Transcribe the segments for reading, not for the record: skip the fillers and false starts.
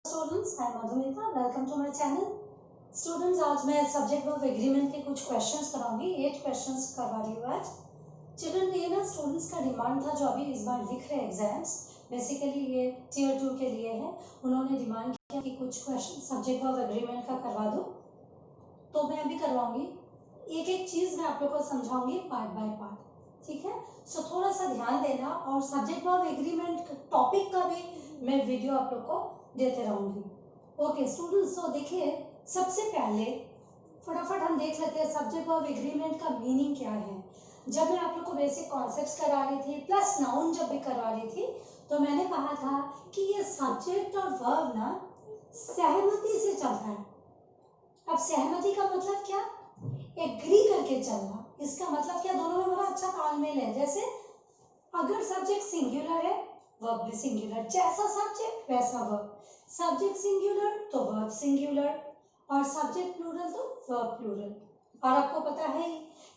Students, I Madhumita, welcome to my channel. Students, आज मैं subject verb agreement के कुछ क्वेश्चंस कराऊंगी। 8 क्वेश्चंस करवा रही हूँ आज। चिल्ड्रन, ये ना स्टूडेंट्स का डिमांड था जो अभी इस बार लिख रहे हैं एग्जाम्स, बेसिकली ये टियर 2 के लिए है। उन्होंने डिमांड किया कि कुछ क्वेश्चन सब्जेक्ट वर्ब एग्रीमेंट का करवा दो, तो मैं अभी करवाऊंगी। एक एक चीज मैं आप लोग को समझाऊंगी पार्ट बाय पार्ट, ठीक है? सो थोड़ा सा ध्यान देना, और सब्जेक्ट वर्ब एग्रीमेंट टॉपिक का भी मैं वीडियो आप लोग को देते रहूंगी। ओके स्टूडेंट्स, तो देखिए, सबसे पहले फटाफट हम देख लेते हैं सब्जेक्ट वर्ब एग्रीमेंट का मीनिंग क्या है। जब मैं आप लोग को बेसिक कॉन्सेप्ट्स करा रही थी प्लस नाउन जब भी करवा रही थी, तो मैंने कहा था कि ये सब्जेक्ट और वर्ब ना सहमति से चलता है। अब सहमति का मतलब क्या? एग्री करके चलना। इसका मतलब क्या? दोनों में बड़ा अच्छा तालमेल है। जैसे अगर सब्जेक्ट सिंगुलर है, वर्ब भी सिंगुलर, जैसा सब्जेक्ट वैसा वर्ब। सब्जेक्ट सिंगुलर तो वर्ब सिंगुलर, और सब्जेक्ट प्लूरल तो वर्ब प्लूरल। और आपको पता है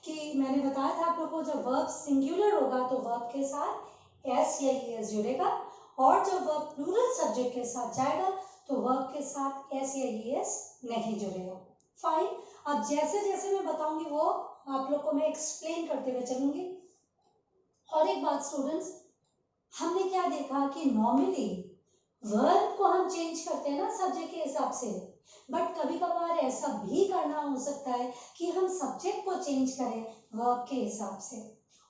कि मैंने बताया था आप लोगों को, जब वर्ब सिंगुलर होगा तो वर्ब के साथ एस या ईएस जुड़ेगा, और जब वर्ब प्लूरल सब्जेक्ट के साथ जाएगा तो वर्ब के साथ एस या ईएस नहीं जुड़ेगा। फाइन। अब जैसे जैसे मैं बताऊंगी वो आप लोग को मैं एक्सप्लेन करते हुए चलूंगी। और एक बात स्टूडेंट्स, हमने क्या देखा कि नॉर्मली वर्ब को हम चेंज करते हैं ना सब्जेक्ट के हिसाब से, बट कभी कभार ऐसा भी करना हो सकता है कि हम सब्जेक्ट को चेंज करें वर्ब के हिसाब से।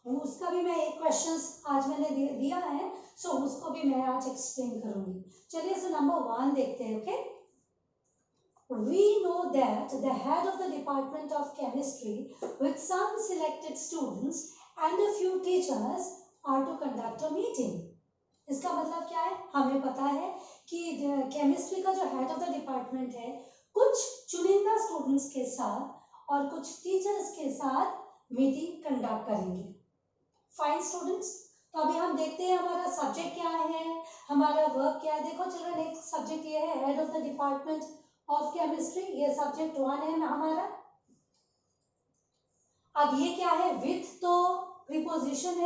उसका भी मैं एक क्वेश्चन आज मैंने दिया है, सो उसको भी मैं आज एक्सप्लेन करूंगी। चलिए, सो नंबर 1 देखते हैं। Okay, we know that the head of the department of chemistry with some selected students and a few teachers are to conduct a meeting. इसका मतलब क्या है? हमें पता है कि केमिस्ट्री का जो हेड ऑफ द डिपार्टमेंट है कुछ चुनिंदा स्टूडेंट्स के साथ और कुछ टीचर्स के साथ मीटिंग कंडक्ट करेंगे। फाइन स्टूडेंट्स, तो अभी हम देखते हैं हमारा सब्जेक्ट क्या है, हमारा वर्क क्या है। देखो चिल्ड्रन, एक सब्जेक्ट ये है head of the department of chemistry, ये सब्जेक्ट 1 है ना हमारा। अब ये क्या है? विथ तो प्रीपोजिशन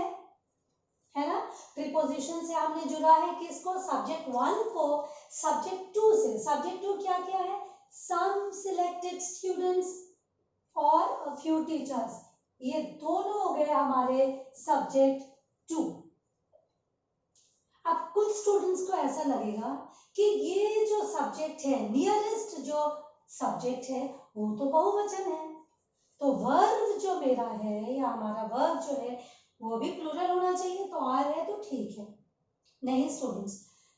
है ना? प्रीपोजिशन से हमने जुड़ा है किसको? सब्जेक्ट 1 को सब्जेक्ट 2 से। सब्जेक्ट 2 क्या क्या है? सम सिलेक्टेड स्टूडेंट्स और अ फ्यू टीचर्स। ये दोनों हो गए हमारे सब्जेक्ट 2। अब कुछ स्टूडेंट्स को ऐसा लगेगा कि ये जो सब्जेक्ट है, नियरेस्ट जो सब्जेक्ट है वो तो बहुवचन है, तो वर्ब जो मेरा है या हमारा वर्ब जो है वो भी प्लूरल होना चाहिए, तो आर है तो ठीक है। नहीं स्टूडेंट्स,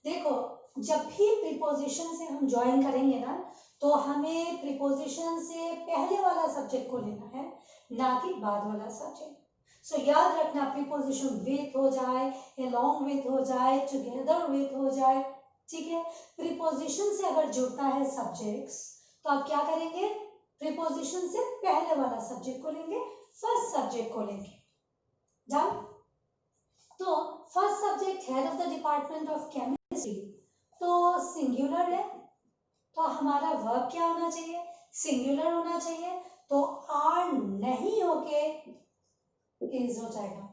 देखो, जब भी प्रीपोजिशन से हम ज्वाइन करेंगे ना, तो हमें प्रीपोजिशन से पहले वाला सब्जेक्ट को लेना है, ना कि बाद वाला सब्जेक्ट। सो याद रखना, प्रीपोजिशन विथ हो जाए, along with हो जाए, together with हो जाए, ठीक है? प्रीपोजिशन से अगर जुड़ता है सब्जेक्ट्स, तो आप क्या करेंगे? प्रीपोजिशन से पहले वाला सब्जेक्ट को लेंगे, फर्स्ट सब्जेक्ट को लेंगे। डन? तो first subject head of the department of chemistry तो सिंगुलर है, तो हमारा वर्ब क्या होना चाहिए? सिंगुलर होना चाहिए, तो आर नहीं होके इज हो जाएगा।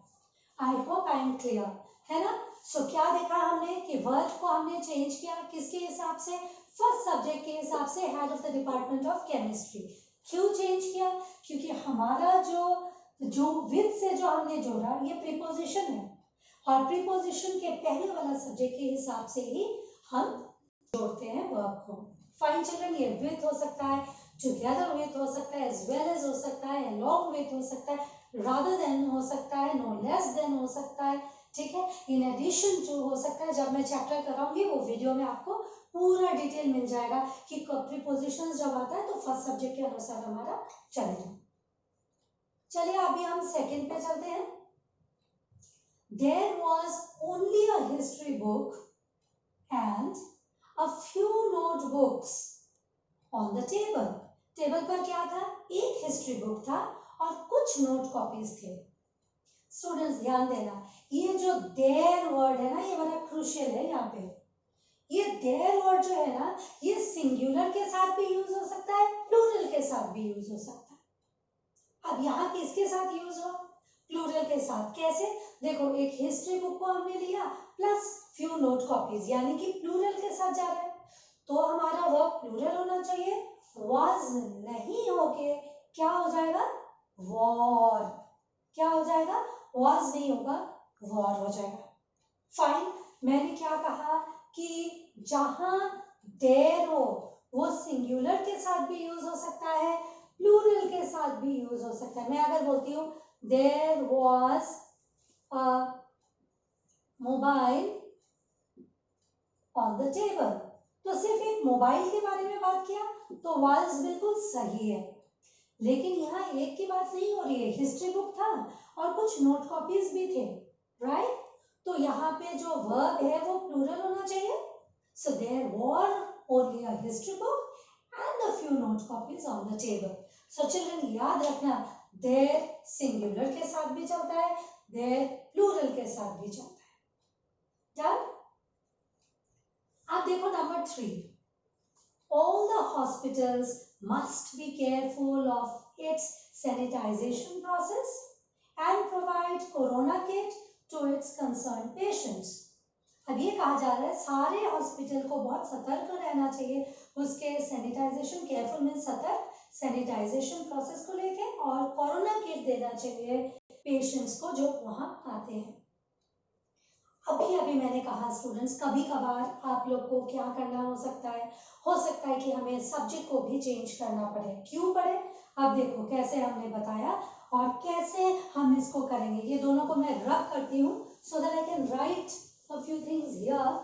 I hope I am clear, है ना? सो क्या देखा हमने कि वर्ब को हमने चेंज किया किसके हिसाब से? फर्स्ट सब्जेक्ट के हिसाब से, head of the department of chemistry. क्यों चेंज किया? क्योंकि हमारा जो विद से जो हमने जोड़ा ये प्रीपोजिशन है, और प्रीपोजिशन के पहले वाला सब्जेक्ट के हिसाब से ही हम जोड़ते हैं वर्ब को। फाइन चिल्ड्रन, ये विथ हो सकता है, टुगेदर विथ हो सकता है, एज वेल एज हो सकता है, along with हो सकता है, rather than हो सकता है, no less than हो सकता है, ठीक है? इन एडिशन टू हो सकता है। जब मैं चैप्टर कराऊंगी वो वीडियो में आपको पूरा डिटेल मिल जाएगा कि प्रीपोजिशंस जब आता है तो फर्स्ट सब्जेक्ट के अनुसार हमारा चलेगा। चलिए अभी हम सेकंड पे चलते हैं। There was only a history book and a few notebooks on the table. Table पर क्या था? एक हिस्ट्री बुक था और कुछ नोट कॉपीज थे। स्टूडेंट्स ध्यान देना, ये जो देयर वर्ड है ना, ये बड़ा क्रूशियल है यहाँ पे। ये देयर वर्ड जो है ना, ये सिंगुलर के साथ भी यूज हो सकता है, प्लूरल के साथ भी यूज हो सकता है। अब यहाँ किसके साथ यूज हुआ? प्लूरल के साथ। कैसे? देखो, एक हिस्ट्री बुक को हमने लिया प्लस फ्यू नोट कॉपीज, यानी कि प्लूरल के साथ जा रहा है, तो हमारा वर्ब प्लूरल होना चाहिए, was नहीं होके क्या हो जाएगा, war। क्या हो जाएगा, was नहीं होगा, war हो जाएगा। फाइन, मैंने क्या कहा कि जहां देयर हो वो सिंगुलर के साथ भी यूज हो सकता है, प्लूरल के साथ भी यूज हो सकता है। मैं अगर बोलती हूँ there was a mobile on the table, तो सिर्फ एक मोबाइल के बारे में बात किया तो वाज बिल्कुल सही है, लेकिन यहाँ एक की बात नहीं हो रही है, हिस्ट्री बुक था और कुछ नोट कॉपीज भी थे, राइट। तो यहाँ पे जो वर्ब है वो प्लूरल होना चाहिए, so there were only a history book and a few note copies on the table. So children याद रखना, देयर सिंगुलर के साथ भी चलता है, देयर प्लूरल के साथ भी चलता है। डन। अब देखो number 3, all the hospitals must be careful of its sanitization process and provide corona kit to its concerned patients। अब ये कहा जा रहा है सारे हॉस्पिटल को बहुत सतर्क रहना चाहिए उसके सैनिटाइजेशन, केयरफुल मीन सतर्क, सैनिटाइजेशन प्रोसेस को लेके, और कोरोना किट देना चाहिए पेशेंट्स को जो वहां आते हैं। अभी अभी मैंने कहा स्टूडेंट्स, कभी कभार आप लोग को क्या करना हो सकता है कि हमें सब्जेक्ट को भी चेंज करना पड़े। क्यों पड़े, अब देखो कैसे हमने बताया और कैसे हम इसको करेंगे। ये दोनों को मैं रब करती हूँ so that I can write a few things here,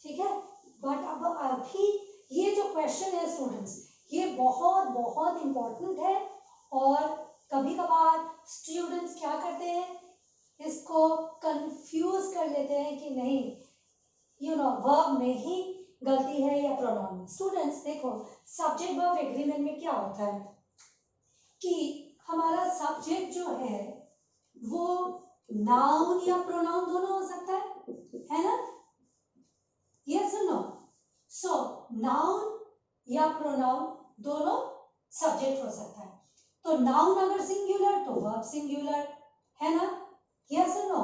ठीक है। बट अब अभी ये जो क्वेश्चन है स्टूडेंट्स, ये बहुत बहुत इंपॉर्टेंट है, और कभी कभार स्टूडेंट्स क्या करते हैं, इसको कंफ्यूज कर लेते हैं कि नहीं वर्ब में ही गलती है या प्रोनाउन में। स्टूडेंट्स देखो, सब्जेक्ट वर्ब एग्रीमेंट में क्या होता है कि हमारा सब्जेक्ट जो है वो नाउन या प्रोनाउन दोनों हो सकता है ना, यस और नो। सो नाउन या प्रोनाउन दोनों सब्जेक्ट हो सकता है, तो नाउन अगर सिंगुलर तो वर्ब सिंगुलर है ना, यस और नो,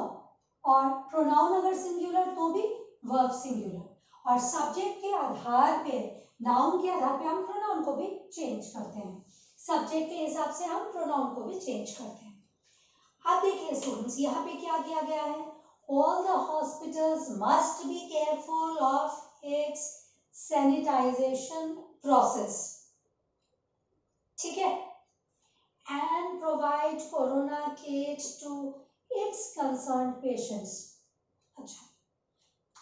और प्रोनाउन अगर सिंगुलर तो भी वर्ब सिंगुलर, और सब्जेक्ट के आधार पे, नाउन के आधार पे हम प्रोनाउन को भी चेंज करते हैं, सब्जेक्ट के हिसाब से हम प्रोनाउन को भी चेंज करते हैं। अब देखिए स्टूडेंट्स, यहाँ पे क्या किया गया है, all the hospitals must be careful of its sanitization process, ठीक है, and provide corona kit to its concern patients. अच्छा,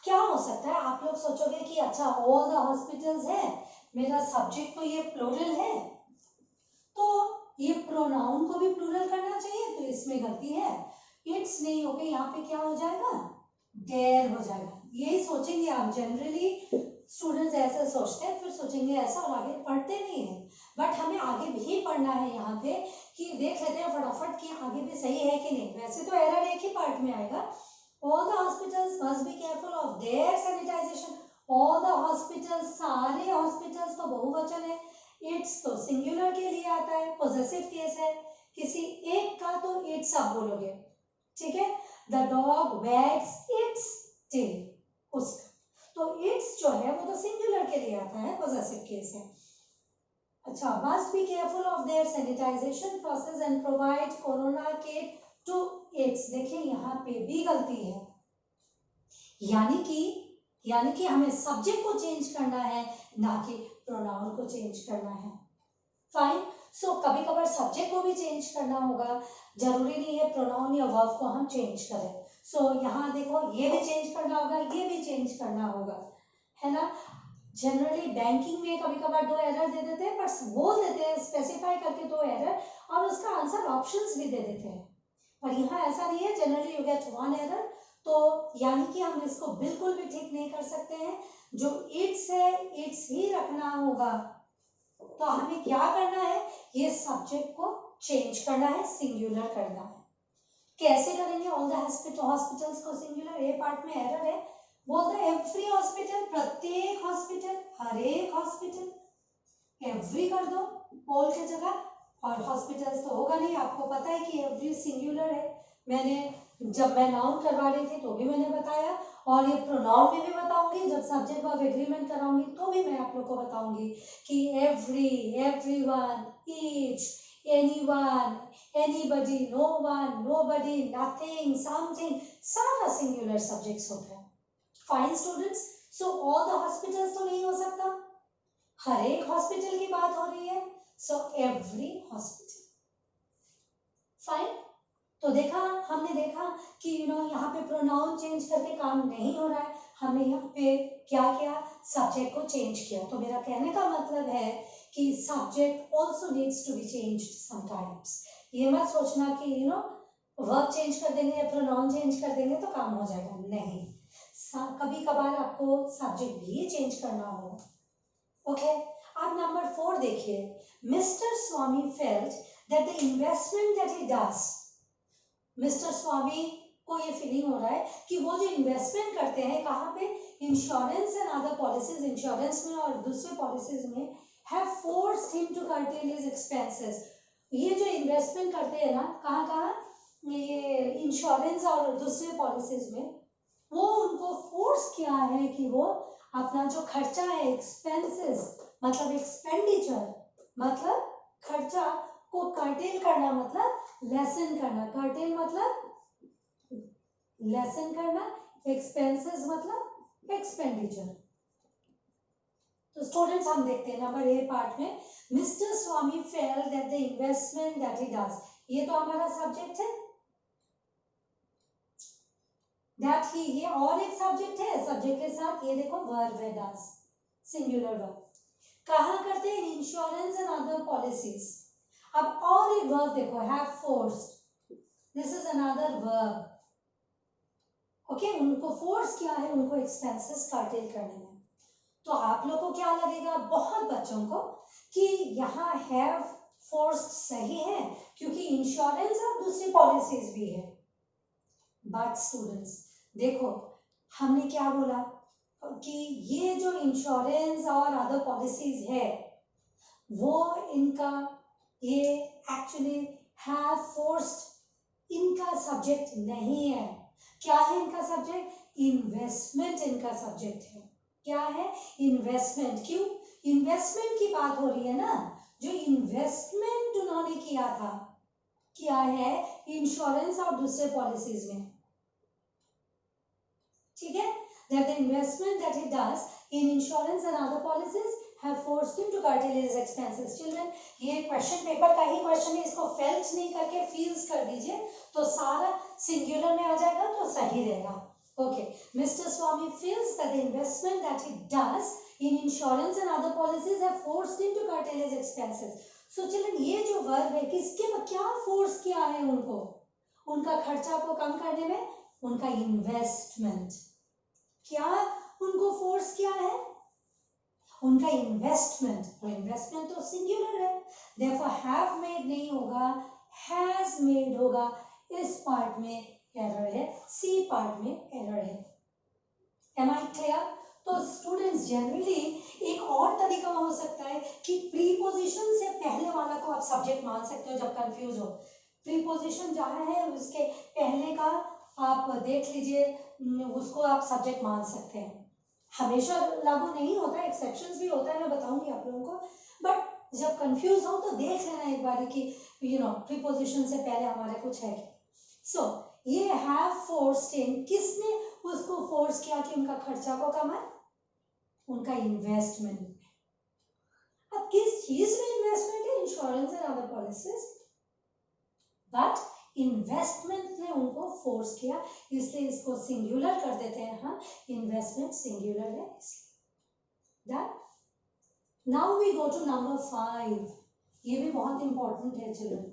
क्या हो सकता है, आप लोग सोचोगे कि अच्छा ऑल द हॉस्पिटल्स है, मेरा सब्जेक्ट तो ये प्लूरल है, तो ये प्रोनाउन को भी प्लूरल करना चाहिए, तो इसमें गलती है, इट्स नहीं होके यहाँ पे क्या हो जाएगा, देयर हो जाएगा। यही सोचेंगे आप, जनरली स्टूडेंट्स ऐसे सोचते हैं, फिर सोचेंगे ऐसा और आगे पढ़ते नहीं है, बट हमें आगे भी पढ़ना है यहाँ पे कि देख लेते हैं फटाफट कि आगे भी सही है कि नहीं। वैसे तो एरर एक ही पार्ट में आएगा, all the hospitals must be careful of their sanitization, all the hospitals, सारे हॉस्पिटल्स तो बहुवचन है, इट्स तो सिंगुलर के लिए आता है, पॉजेसिव केस है, किसी एक का तो इट्स आप बोलोगे, ठीक है। The dog wags its tail, उसका तो इट्स जो है वो तो सिंगुलर के लिए आता है, पॉजेसिव केस है। अच्छा, must be careful of their sanitization process and provide corona kit to its, देखिए यहाँ पे भी गलती है, यानी कि हमें सब्जेक्ट को चेंज करना है, ना कि प्रोनाउन को चेंज करना है। फाइन, सो कभी कभार सब्जेक्ट को भी चेंज करना होगा, जरूरी नहीं है प्रोनाउन या वर्ब को हम चेंज करें। सो यहाँ देखो, ये भी चेंज करना होगा, ये भी चेंज करना होगा, है ना। जनरली बैंकिंग में कभी कभार 2 एरर दे देते हैं, पर बोल देते हैं स्पेसिफाई करके 2 एरर, और उसका आंसर ऑप्शंस भी दे देते हैं, पर यहाँ ऐसा नहीं है, जनरली यू गेट 1 एरर। तो यानी कि हम इसको बिल्कुल भी ठीक नहीं कर सकते हैं, जो इट्स है इट्स ही रखना होगा। तो हमें क्या करना है, ये सब्जेक्ट को चेंज करना है, सिंगुलर करना है। कैसे करेंगे, ऑल द हॉस्पिटल्स को सिंगुलर, ए पार्ट में एरर है, बोलते हैं एवरी हॉस्पिटल, प्रत्येक हॉस्पिटल, हर एक हॉस्पिटल, एवरी कर दो ऑल की जगह, और हॉस्पिटल्स तो होगा नहीं, आपको पता है कि एवरी सिंगुलर है, मैंने जब मैं नाउन करवा रही थी तो भी मैंने बताया, और ये प्रोनाउन में भी बताऊंगी, जब सब्जेक्ट वर्ब एग्रीमेंट कराऊंगी तो भी मैं आप लोग को बताऊंगी कि every, everyone, each, anyone, anybody, no one, nobody, nothing, something, सारा सिंगुलर सब्जेक्ट्स होता है। Fine students, so all the hospitals तो नहीं हो सकता, हर एक हॉस्पिटल की बात हो रही है, सो एवरी हॉस्पिटल। फाइन। तो देखा, हमने देखा कि यहाँ पे प्रोनाउन चेंज करके काम नहीं हो रहा है, हमने यहाँ पे क्या किया, सब्जेक्ट को चेंज किया। तो मेरा कहने का मतलब है कि subject also needs to be changed sometimes. ये मत सोचना कि वर्ब चेंज कर देंगे या प्रोनाउन चेंज कर देंगे तो काम हो जाएगा, नहीं, कभी कभार आपको सब्जेक्ट भी चेंज करना होगा। ओके, अब नंबर 4 देखिए, mister Swami felt that the investment that he does, mister Swami को ये फीलिंग हो रहा है कि वो जो इन्वेस्टमेंट करते हैं कहाँ पे, insurance and other policies, insurance में और दूसरे पॉलिसीज में, have forced him to curtail his expenses. ये जो इन्वेस्टमेंट करते हैं ना, कहाँ कहाँ, ये इंश्योरेंस और दूसरे पॉलिसीज में, वो उनको फोर्स किया है कि वो अपना जो खर्चा है, एक्सपेंसेस मतलब एक्सपेंडिचर, मतलब खर्चा को कर्टेल करना, मतलब लेसन करना, कर्टेल मतलब लेसन करना, एक्सपेंसेस मतलब एक्सपेंडिचर। तो स्टूडेंट्स हम देखते हैं नंबर 8 पार्ट में, mister Swami felt that the investment that he does, ये तो हमारा सब्जेक्ट है, दैट ही, ये और एक सब्जेक्ट है, सब्जेक्ट के साथ ये देखो वर्ब है डज, सिंगुलर वर्ब। कहाँ करते हैं, इंश्योरेंस एंड अदर पॉलिसीज। अब और एक वर्ब देखो, have forced, this is another verb. Okay, उनको फोर्स किया है, उनको एक्सपेंसेस कर्टेल करने में। तो आप लोग को क्या लगेगा, बहुत बच्चों को, कि यहाँ हैव फोर्स्ड सही है क्योंकि इंश्योरेंस और दूसरी पॉलिसीज भी है। बट स्टूडेंट्स देखो, हमने क्या बोला कि ये जो इंश्योरेंस और अदर पॉलिसीज है, वो इनका ये एक्चुअली हैव फोर्स्ड इनका सब्जेक्ट नहीं है। क्या है इनका सब्जेक्ट, इन्वेस्टमेंट इनका सब्जेक्ट है। क्या है, इन्वेस्टमेंट। क्यों, इन्वेस्टमेंट की बात हो रही है ना, जो इन्वेस्टमेंट उन्होंने किया था, क्या है, इंश्योरेंस और दूसरे पॉलिसीज में, ठीक है, that the investment that he does in insurance and other policies have forced him to curtail his expenses. Children, ये क्वेश्चन पेपर का ही क्वेश्चन है, इसको फेल्ट नहीं करके फील्स कर दीजिए तो सारा सिंगुलर में आ जाएगा तो सही रहेगा। Okay, Mr. Swami feels that the investment that he does in insurance and other policies have forced him to curtail his expenses. So children, ये जो वर्ब है किसके क्या फोर्स किया है उनको, उनका खर्चा को कम करने में, उनका इन्वेस्टमेंट। क्या उनको फोर्स किया है, उनका इन्वेस्टमेंट। तो इन्वेस्टमेंट तो सिंगुलर है, therefore have made नहीं होगा, has made होगा। इस पार्ट में एरर है, सी पार्ट में एरर है। Am I clear? तो स्टूडेंट्स जनरली एक और तरीका हो सकता है कि प्रीपोजिशन से पहले वाला को आप सब्जेक्ट मान सकते हो जब कंफ्यूज हो। प्रीपोजिशन जहाँ है उसके पहले का आप देख लीजिए, उसको आप सब्जेक्ट मान सकते हैं। हमेशा लागू नहीं होता, एक्सेप्शंस भी होता है, मैं बताऊंगी आप लोगों को, बट जब कंफ्यूज हो तो देख लेना एक बार कि प्रीपोजिशन से पहले हमारा कुछ है क्या। सो ये हैव फोर्स्ड हिम, किसने उसको फोर्स किया कि उनका खर्चा को कमाए, उनका इन्वेस्टमेंट। अब किस चीज में इन्वेस्टमेंट है, insurance and other policies, but investment ने उनको फोर्स किया, इसलिए इसको सिंगुलर कर देते हैं हम, इन्वेस्टमेंट सिंगुलर है इसलिए। Now we go to number 5, ये भी बहुत इंपॉर्टेंट है children.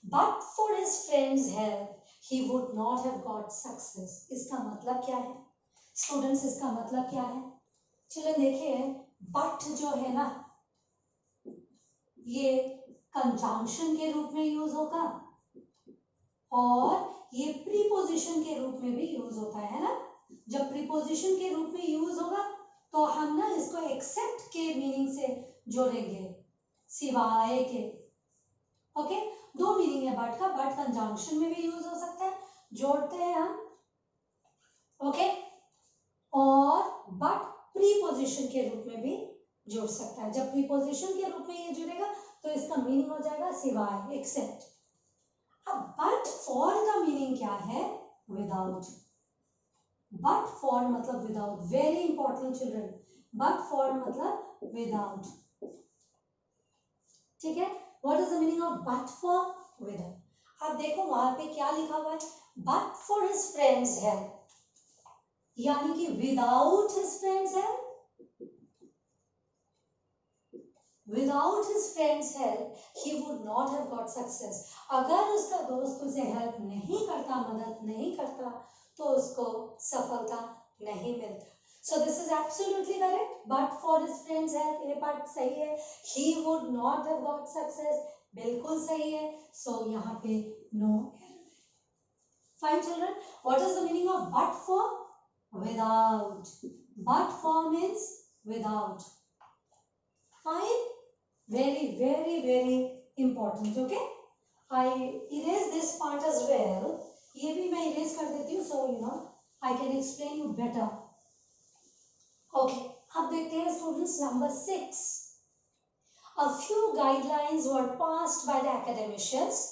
But for his friends help he would not have got success. इसका मतलब क्या है स्टूडेंट्स, इसका मतलब क्या है चिल्ड्रन, देखिए बट जो है ना, ये कंजंक्शन के रूप में यूज होगा और ये प्रीपोजिशन के रूप में भी यूज होता है ना। जब प्रीपोजिशन के रूप में यूज होगा तो हम ना इसको एक्सेप्ट के मीनिंग से जोड़ेंगे, सिवाय के। ओके, दो मीनिंग है बट का, बट कंजंक्शन में भी यूज हो सकता है, जोड़ते हैं हम ओके, और बट प्रीपोजिशन के रूप में भी जुड़ सकता है। जब प्रीपोजिशन के रूप में ये जुड़ेगा तो इसका मीनिंग हो जाएगा सिवाय, एक्सेप्ट। अब बट फॉर का मीनिंग क्या है? विदाउट। बट फॉर मतलब without, very important children, but for मतलब विदाउट, ठीक है। What is the meaning of but for? Without. अब देखो वहां पे क्या लिखा हुआ है, but for his friends help, यानी कि without his friends help, without his friends help he would not have got success. अगर उसका दोस्त उसे हेल्प नहीं करता, मदद नहीं करता, तो उसको सफलता नहीं मिलता। So this is absolutely correct, but for his friends help, ये पार्ट सही है। He would not have got success, बिल्कुल सही है। सो यहाँ पे no error. Fine children, what is the meaning of but for? Without. But for means without. Fine, very important. Okay, I erase this part as well. ये भी मैं erase कर देती हूँ, so you know I can explain you better. Okay, अब देखते हैं students number 6. A few guidelines were passed by the academicians.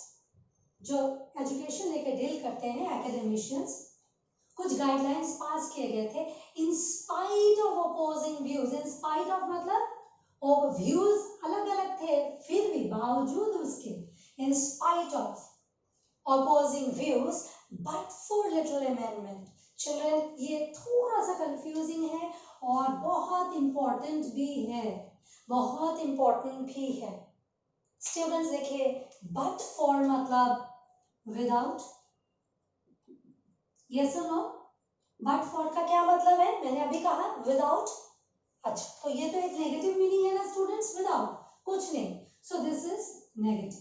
जो एजुकेशन लेकर डील करते हैं academicians, कुछ गाइडलाइंस पास किए गए थे in spite of opposing views. In spite of मतलब और व्यूज अलग अलग थे, फिर भी बावजूद उसके, in spite of opposing views, but for little amendment. Children ये थोड़ा सा कंफ्यूजिंग है और बहुत इंपॉर्टेंट भी है, बहुत इंपॉर्टेंट भी है। स्टूडेंट्स देखिए, बट फॉर मतलब विदाउट, यस और नो? बट फॉर का क्या मतलब है? मैंने अभी कहा विदाउट। अच्छा, तो ये तो एक नेगेटिव मीनिंग है ना स्टूडेंट्स, विदाउट कुछ नहीं, सो दिस इज नेगेटिव।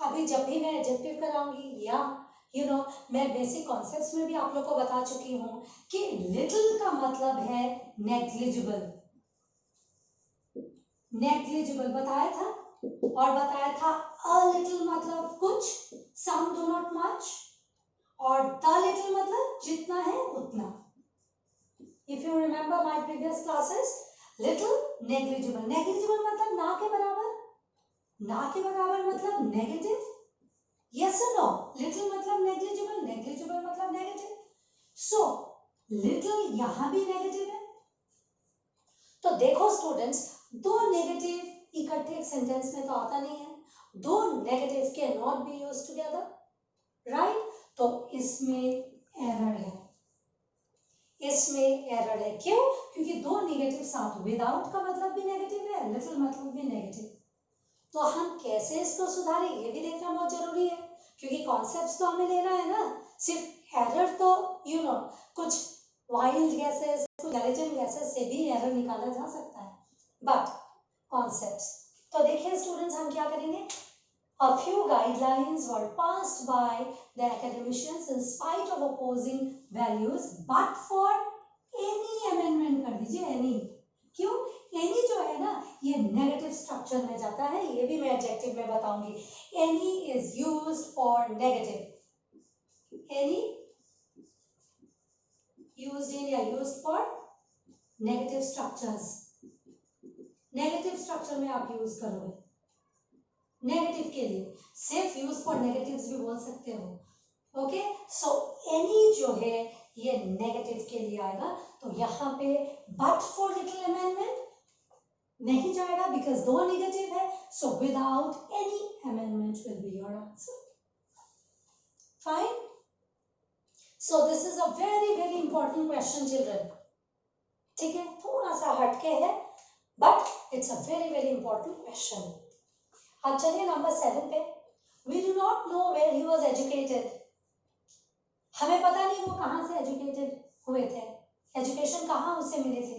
अभी जब भी मैं एडजेक्टिव कराऊंगी या मैं बेसिक कॉन्सेप्ट्स में भी आप लोग को बता चुकी हूं कि लिटिल का मतलब है नेग्लिजिबल, नेग्लिजिबल बताया था, और बताया था अ लिटिल मतलब कुछ, सम डू नॉट मच, और द लिटिल मतलब जितना है उतना। If you remember my previous classes, little, negligible. Negligible मतलब ना के बराबर, ना के बराबर मतलब negative. Yes or no? Little मतलब negligible, negligible मतलब negative. So little यहाँ भी negative है। तो देखो students, दो negative इकट्ठे एक sentence में तो आता नहीं है, दो negative cannot be used together, right? तो इसमें error है, इसमें एरर है। क्यों? क्योंकि दो नेगेटिव साथ, विदाउट का मतलब भी नेगेटिव है, लिटिल मतलब भी नेगेटिव। तो हम कैसे इसको सुधारें ये भी देखना बहुत जरूरी है, क्योंकि कॉन्सेप्ट्स तो हमें लेना है ना। सिर्फ एरर तो कुछ वाइल्ड गैसेस, कुछ इंटेलिजेंट गैसेस से भी एरर निकाला जा सकता है, बट कॉन्सेप्ट्स। तो देखिए स्टूडेंट्स, हम क्या करेंगे, A few guidelines were passed by the academicians in spite of opposing values, but for any amendment कर दीजिए, any। क्यों? any जो है ना, ये negative structure में जाता है, ये भी मैं adjective में बताऊंगी। any is used for negative, any used in या used for negative structures, negative structure में आप use करोगे नेगेटिव के लिए, सिर्फ यूज फॉर नेगेटिव्स भी बोल सकते हो। ओके, सो एनी जो है ये नेगेटिव के लिए आएगा, तो यहाँ पे बट फॉर लिटिल अमेंडमेंट नहीं जाएगा बिकॉज दो नेगेटिव है, so without any amendment will be your answer. Fine, so this is a very important question children, ठीक है, थोड़ा सा हटके है but it's a very important question. अब चलिए नंबर 7 पे, we do not know where he was educated. हमें पता नहीं वो कहाँ से एजुकेटेड हुए थे, एजुकेशन कहाँ उसे मिली थी,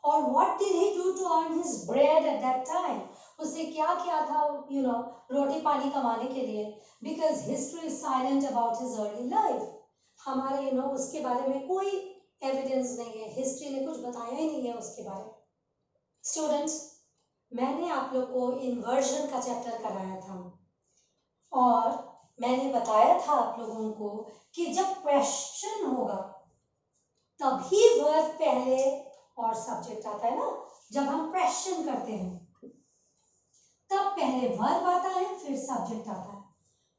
और what did he do to earn his bread at that time, उसने क्या किया था रोटी पानी कमाने के लिए, because history is silent about his early life. हमारे उसके बारे में कोई एविडेंस नहीं है, हिस्ट्री ने कुछ बताया ही नहीं है उसके बारे में। स्टूडेंट्स, मैंने आप लोग को इन्वर्जन का चैप्टर कराया था, और मैंने बताया था आप लोगों को कि जब क्वेश्चन होगा तभी वर्ब पहले और सब्जेक्ट आता है ना। जब हम क्वेश्चन करते हैं तब पहले वर्ब आता है फिर सब्जेक्ट आता है,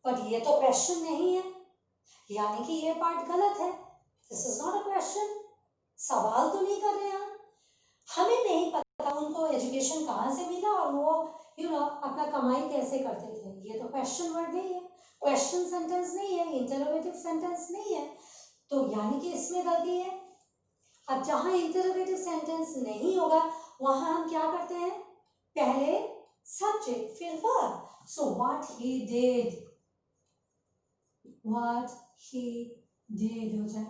पर ये तो क्वेश्चन नहीं है, यानी कि ये पार्ट गलत है। This is not a question. सवाल तो नहीं कर रहे हैं, हमें नहीं पता उनको एजुकेशन कहाँ से मिला और वो अपना कमाई कैसे करते थे। ये तो क्वेश्चन वर्ड नहीं है, क्वेश्चन सेंटेंस नहीं है, इंटरोगेटिव सेंटेंस नहीं है, तो यानी कि इसमें गलती है। अब जहां इंटरोगेटिव सेंटेंस नहीं होगा वहां हम क्या करते हैं, पहले सब्जेक्ट फिर verb. So what he did हो जाए।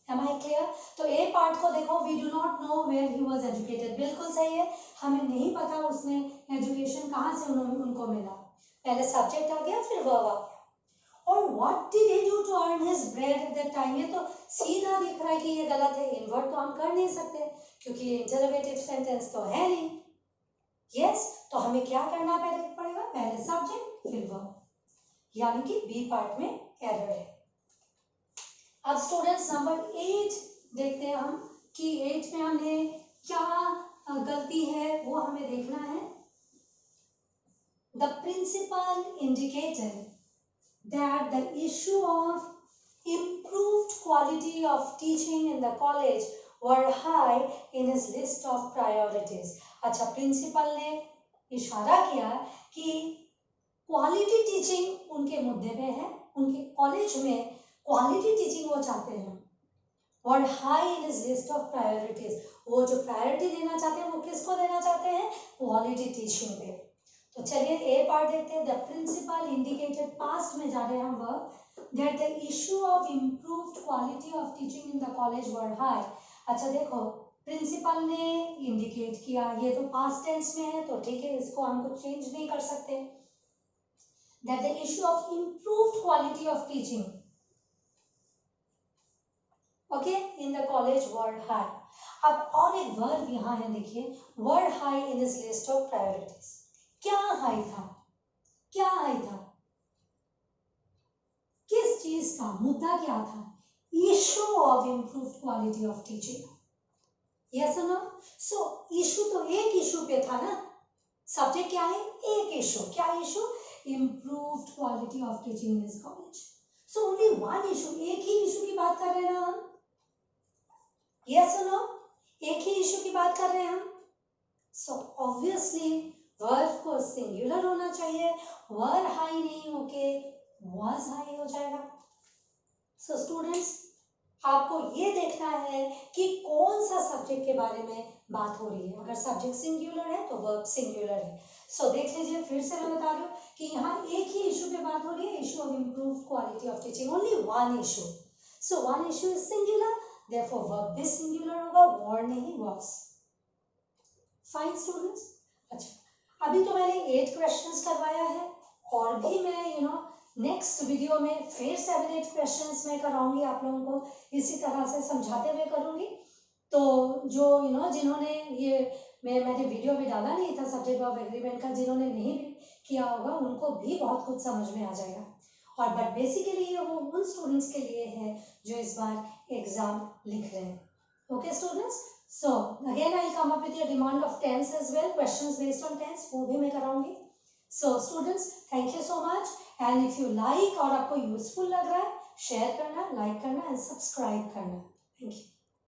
Am I clear? तो ए पार्ट को देखो, we do not know where he was educated, बिल्कुल सही है, हमें नहीं पता उसने एजुकेशन कहाँ से उनको मिला। पहले सब्जेक्ट आ गया फिर वर्ब आ गया। और what did he do to earn his bread at that time, ये तो सीधा दिख रहा है कि ये गलत है, इन्वर्ट तो हम कर नहीं सकते क्योंकि ये इंटरोगेटिव सेंटेंस तो है नहीं। यस, तो हमें क्या करना पड़ेगा, पहले सब्जेक्ट फिर वर्ब, यानी कि बी पार्ट में एरर है। अब स्टूडेंट्स नंबर 8 देखते हैं हम कि 8 में हमने क्या गलती है वो हमें देखना है। The principal indicated that the issue of improved quality of teaching in the college were high in his list of priorities। अच्छा, प्रिंसिपल ने इशारा किया कि क्वालिटी टीचिंग उनके मुद्दे पे है, उनके कॉलेज में क्वालिटी टीचिंग वो चाहते हैं। और high in his list of priorities, वो जो प्रायोरिटी देना चाहते हैं वो किसको देना चाहते हैं, क्वालिटी टीचिंग पे। तो चलिए ए पार्ट देखते हैं। द प्रिंसिपल इंडिकेटेड, पास्ट में जा रहे हैं हम verb, that the issue of improved quality of teaching in the college were high. अच्छा देखो, प्रिंसिपल ने इंडिकेट किया, ये तो पास्ट टेंस में है तो ठीक है, इसको हम कुछ चेंज नहीं कर सकते। That the issue of improved quality of teaching okay in the college were high. अब और एक वर्ब यहाँ है, देखिए, वर high in his list of priorities. क्या हाई था, क्या हाई था, किस चीज का मुद्दा क्या था, issue of improved quality of teaching. Yes और नो? सो इशू तो एक इशू पे था ना, सब्जेक्ट क्या है, एक इशू। क्या issue, improved quality of teaching in this college. So only one issue, एक ही इशू की बात कर रहे हैं ना हम। यस और नो? एक ही इशू की बात कर रहे हैं हम। सो ऑब्वियसली वर्ब को सिंगुलर होना चाहिए, वर हाई नहीं होके वाज हाई हो जाएगा। सो स्टूडेंट्स, आपको ये देखना है कि कौन सा सब्जेक्ट के बारे में बात हो रही है। अगर सब्जेक्ट सिंगुलर है तो वर्ब सिंगुलर है। सो देख लीजिए, फिर से मैं बता रही हूँ कि यहाँ एक ही इशू पे बात हो रही है, issue of improved quality of teaching, only one issue. So one issue is singular, therefore verb भी सिंगुलर होगा, वर नहीं वाज। Fine students. अच्छा, अभी तो मैंने 8 क्वेश्चंस करवाया है और भी मैं नेक्स्ट वीडियो में फिर 7-8 क्वेश्चंस मैं कराऊंगी आप लोगों को, इसी तरह से समझाते हुए करूंगी। तो जो जिन्होंने ये मैंने वीडियो भी डाला नहीं था सब्जेक्ट ऑफ एग्रीमेंट का, जिन्होंने नहीं भी किया होगा उनको भी बहुत कुछ समझ में आ जाएगा। और बट बेसिकली ये वो उन स्टूडेंट्स के लिए है जो इस बार एग्जाम लिख रहे हैं। Okay students, so again I'll come up with your demand of tense as well, questions based on tense वो भी मैं कराऊंगी। So students, thank you so much, and if you like और आपको useful लग रहा है, शेयर करना, लाइक करना एंड सब्सक्राइब करना। Thank you.